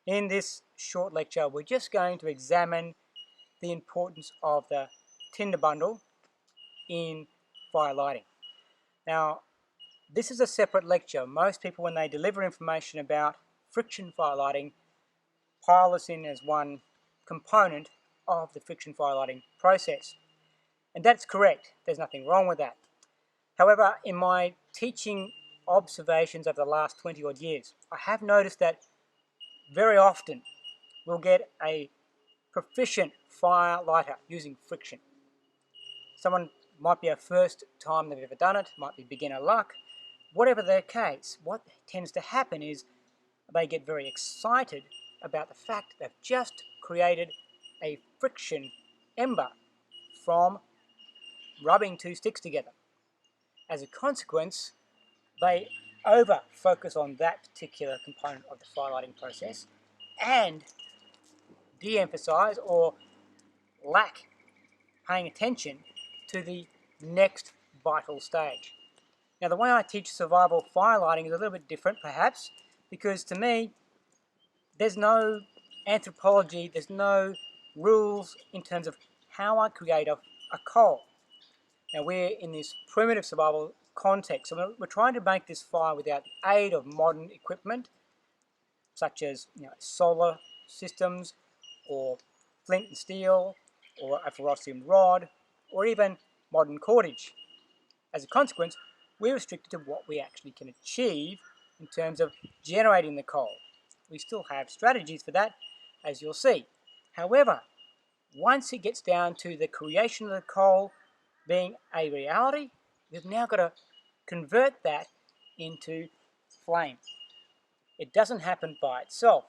In this short lecture, we're just going to examine the importance of the Tinder bundle in fire lighting. Now, this is a separate lecture. Most people, when they deliver information about friction fire lighting, pile this in as one component of the friction fire lighting process. And that's correct. There's nothing wrong with that. However, in my teaching observations over the last 20 odd years, I have noticed that very often we'll get a proficient fire lighter using friction. Someone might be a first time they've ever done it, might be beginner luck. Whatever their case, what tends to happen is they get very excited about the fact they've just created a friction ember from rubbing two sticks together. As a consequence, they over-focus on that particular component of the fire lighting process and de-emphasize or lack paying attention to the next vital stage. Now, the way I teach survival fire lighting is a little bit different, perhaps, because to me, there's no anthropology, there's no rules in terms of how I create a coal. Now, we're in this primitive survival context, so we're trying to make this fire without the aid of modern equipment, such as solar systems, or flint and steel, or a ferrocium rod, or even modern cordage. As a consequence, we're restricted to what we actually can achieve in terms of generating the coal. We still have strategies for that, as you'll see. However, once it gets down to the creation of the coal being a reality, we've now got to convert that into flame. It doesn't happen by itself,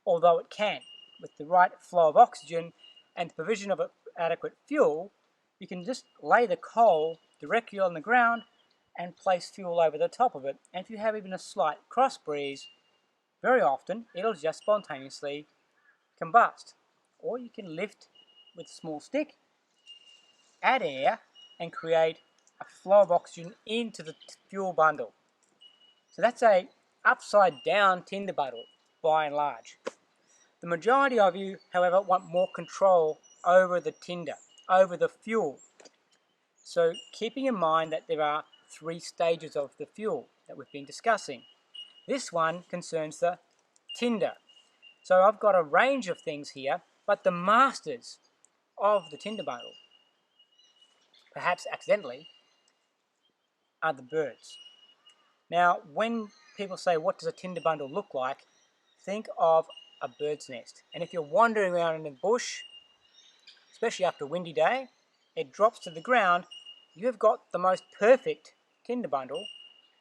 although it can. With the right flow of oxygen and the provision of adequate fuel, you can just lay the coal directly on the ground and place fuel over the top of it. And if you have even a slight cross breeze, very often it'll just spontaneously combust. Or you can lift with a small stick, add air, and create a flow of oxygen into the fuel bundle. So that's a upside down Tinder bundle by and large. The majority of you, however, want more control over the tinder, over the fuel. So keeping in mind that there are 3 stages of the fuel that we've been discussing. This one concerns the tinder. So I've got a range of things here, but the masters of the tinder bundle, perhaps accidentally, are the birds. Now, when people say, what does a tinder bundle look like? Think of a bird's nest. And if you're wandering around in the bush, especially after a windy day, it drops to the ground, you have got the most perfect tinder bundle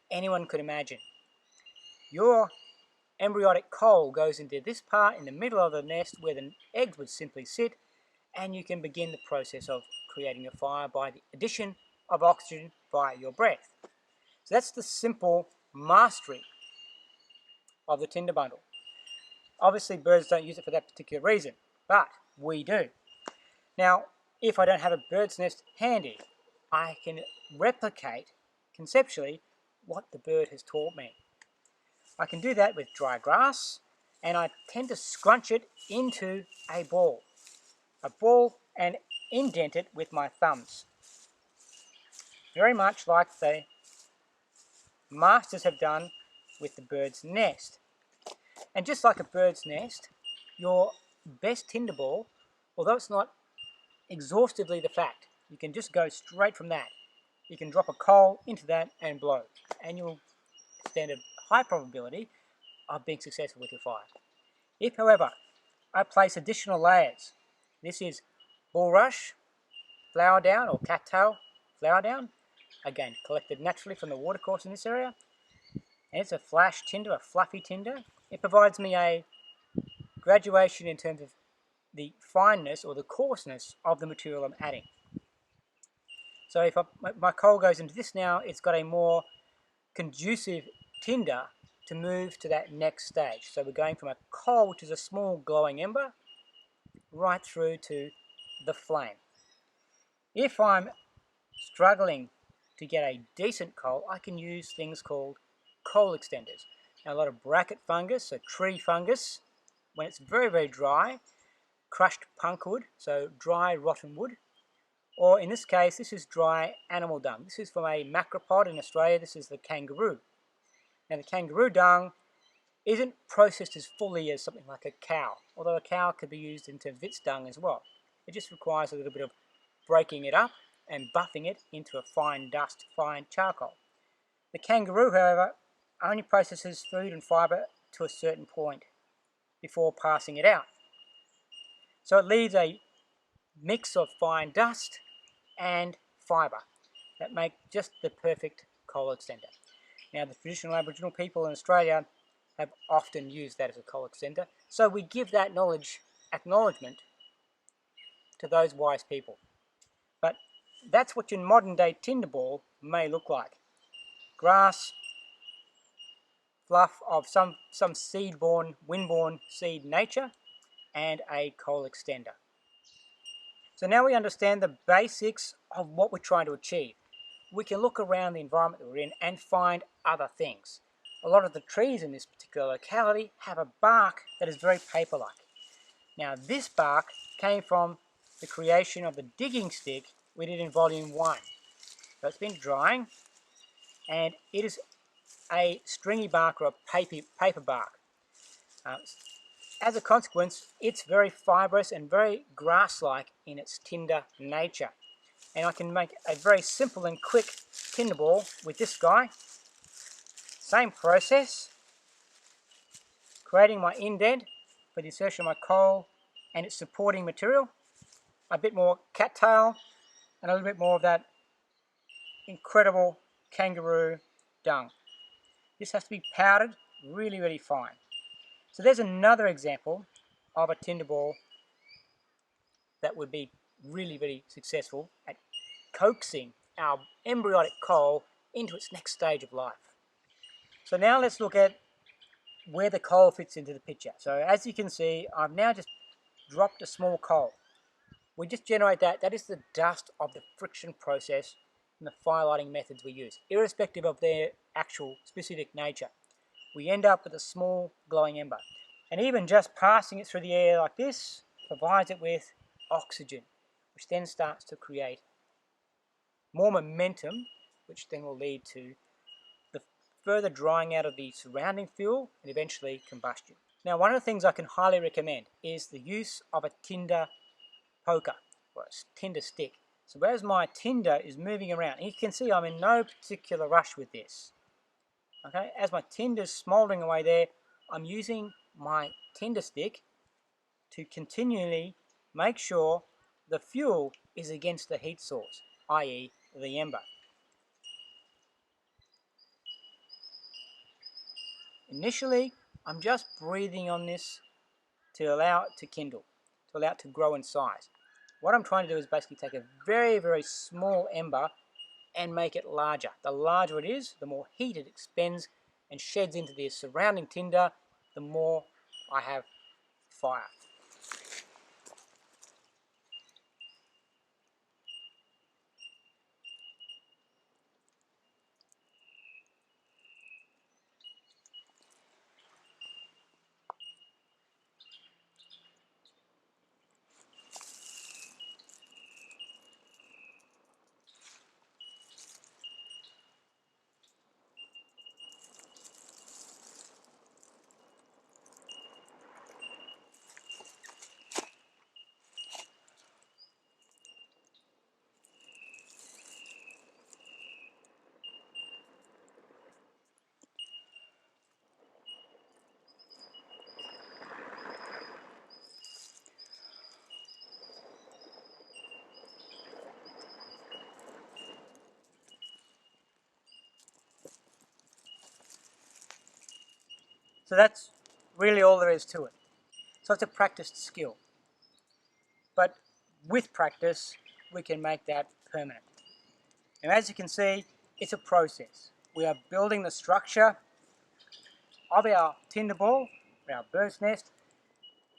anyone could imagine. Your embryonic coal goes into this part in the middle of the nest where the eggs would simply sit, and you can begin the process of creating a fire by the addition of oxygen via your breath. So that's the simple mastery of the tinder bundle. Obviously, birds don't use it for that particular reason, but we do. Now, if I don't have a bird's nest handy, I can replicate, conceptually, what the bird has taught me. I can do that with dry grass, and I tend to scrunch it into a ball and indent it with my thumbs. Very much like the masters have done with the bird's nest. And just like a bird's nest, your best tinder ball, although it's not exhaustively the fact, you can just go straight from that. You can drop a coal into that and blow, and you'll stand a high probability of being successful with your fire. If, however, I place additional layers, this is bulrush, flower down, or cattail flower down, again collected naturally from the watercourse in this area, and it's a flash tinder, a fluffy tinder. It provides me a graduation in terms of the fineness or the coarseness of the material I'm adding. So if my coal goes into this now, it's got a more conducive tinder to move to that next stage. So we're going from a coal, which is a small glowing ember, right through to the flame. If I'm struggling to get a decent coal, I can use things called coal extenders. Now, a lot of bracket fungus, so tree fungus, when it's very, very dry, crushed punk wood, so dry rotten wood, or in this case, this is dry animal dung. This is from a macropod in Australia. This is the kangaroo. Now the kangaroo dung isn't processed as fully as something like a cow, although a cow could be used in terms of its dung as well. It just requires a little bit of breaking it up and buffing it into a fine dust, fine charcoal. The kangaroo, however, only processes food and fibre to a certain point before passing it out. So it leaves a mix of fine dust and fibre that make just the perfect coal extender. Now the traditional Aboriginal people in Australia have often used that as a coal extender, so we give that acknowledgement to those wise people. But that's what your modern day tinder ball may look like. Grass, fluff of some seed-borne, wind-borne seed nature, and a coal extender. So now we understand the basics of what we're trying to achieve. We can look around the environment that we're in and find other things. A lot of the trees in this particular locality have a bark that is very paper-like. Now this bark came from the creation of the digging stick we did in volume 1. So it's been drying, and it is a stringy bark or a paper bark. As a consequence, it's very fibrous and very grass-like in its tinder nature. And I can make a very simple and quick tinder ball with this guy. Same process, creating my indent for the insertion of my coal and its supporting material, a bit more cattail and a little bit more of that incredible kangaroo dung. This has to be powdered really, really fine. So there's another example of a tinder ball that would be really, really successful at coaxing our embryonic coal into its next stage of life. So now let's look at where the coal fits into the picture. So as you can see, I've now just dropped a small coal. We just generate that. That is the dust of the friction process and the firelighting methods we use, irrespective of their actual specific nature. We end up with a small glowing ember. And even just passing it through the air like this provides it with oxygen, which then starts to create more momentum, which then will lead to the further drying out of the surrounding fuel and eventually combustion. Now, one of the things I can highly recommend is the use of a tinder poker or a tinder stick. So as my tinder is moving around, you can see I'm in no particular rush with this. Okay, as my tinder is smouldering away there, I'm using my tinder stick to continually make sure the fuel is against the heat source, i.e. the ember. Initially, I'm just breathing on this to allow it to kindle, to allow it to grow in size. What I'm trying to do is basically take a very, very small ember and make it larger. The larger it is, the more heat it expends and sheds into the surrounding tinder, the more I have fire. So that's really all there is to it. So it's a practiced skill. But with practice, we can make that permanent. And as you can see, it's a process. We are building the structure of our tinder ball, our bird's nest,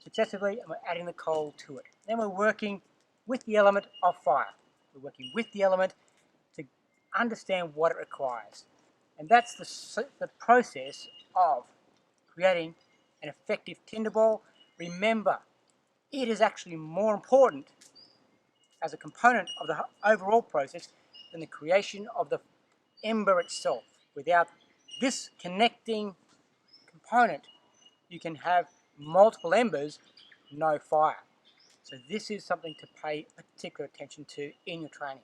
successively, and we're adding the coal to it. Then we're working with the element of fire. We're working with the element to understand what it requires. And that's the process of creating an effective tinder ball remember, it is actually more important as a component of the overall process than the creation of the ember itself. Without this connecting component, you can have multiple embers, no fire. So this is something to pay particular attention to in your training.